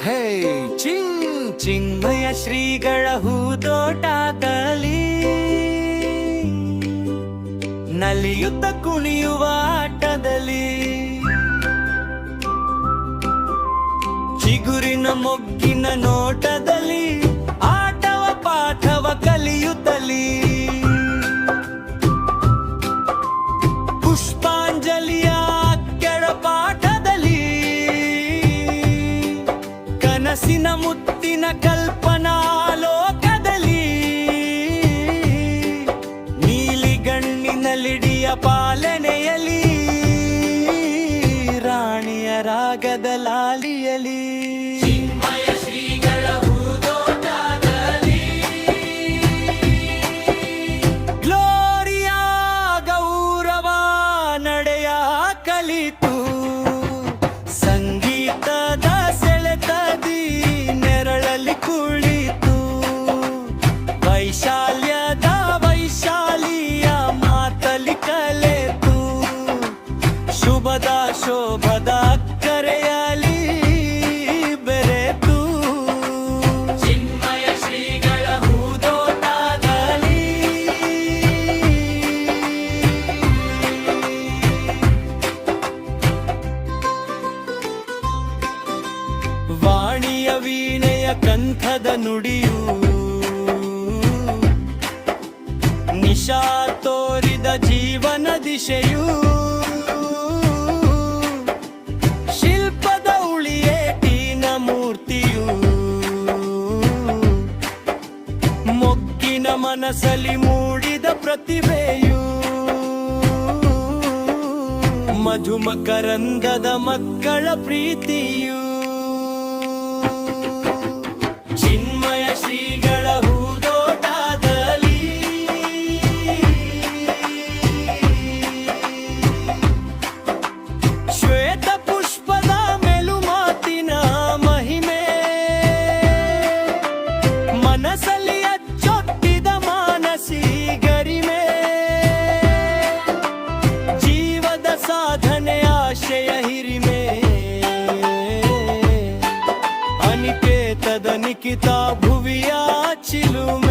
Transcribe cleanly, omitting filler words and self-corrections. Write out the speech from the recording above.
ಹೇ ಚಿನ್ಮಯ ಶ್ರೀಗಳ ಹೂದೋಟದಲ್ಲಿ ನಲಿಯುತ್ತ ಕುಣಿಯುವ ಆಟದಲ್ಲಿ ಚಿಗುರಿನ ಮೊಗ್ಗಿನ ನೋಟದಲ್ಲಿ ಆಟವ ಪಾಠವ ಕಲಿಯುತ್ತಲಿ ಪುಷ್ಪಾಂಜಲಿಯ ಕೆಳಪಾಠದಲ್ಲಿ ಕನಸಿನ ಮುತ್ತಿನ ಕಲ್ಪನಾ ಲೋಕದಲ್ಲಿ ನೀಲಿಗಣ್ಣಿನಲ್ಲಿಡಿಯ ಪಾಲನೆಯಲ್ಲಿ ರಾಣಿಯ ರಾಗದ ಲಾಲಿಯಲಿ ಗ್ಲೋರಿಯಾ ಗೌರವ ನಡೆಯ ಕಲಿತು ಸಂಗೀತದ ಸೆಳೆತದಿ ನೆರಳಲ್ಲಿ ಕುಳಿತು ವೈಶಾಲ್ಯದ ವೈಶಾಲಿಯ ಮಾತಲಿ ಕಲೆತು ಶುಭದ ಶೋಭದ ಕರೆಯಲಿ ಬೆರೆತು ಚಿನ್ಮಯ ಶ್ರೀಗಳ ಹೂದೋಟದಲ್ಲಿ ವಾಣಿಯ ವೀಣೆಯ ಕಂಠದ ನುಡಿಯು ನಿಶಾ ತೋರಿದ ಜೀವನ ದಿಶೆಯು ಶಿಲ್ಪದ ಉಳಿಯೇಟಿನ ಮೂರ್ತಿಯು ಮೊಗ್ಗಿನ ಮನಸ್ಸಲ್ಲಿ ಮೂಡಿದ ಪ್ರತಿಭೆಯು ಮಧುಮಕರಂದದ ಮಕ್ಕಳ ಪ್ರೀತಿಯು ಚಿನ್ಮಯ ಶ್ರೀಗಳ ಹೂದೋಟದಲ್ಲಿ ಶ್ವೇತ ಪುಷ್ಪದ ಮೆಲುಮಾತಿನ ಮಹಿಮೆ ಮನಸ್ಸಲ್ಲಿ ಅಚ್ಚೊತ್ತಿದ ಮಾನಸಿ ಗರಿಮೆ ಜೀವದ ಸಾಧನೆ ಆಶಯ ಹಿರಿಮೆ ಅನಿಕೇತದ ನಿಖಿತ ಭುವಿಯ ಚಿಲುಮೆ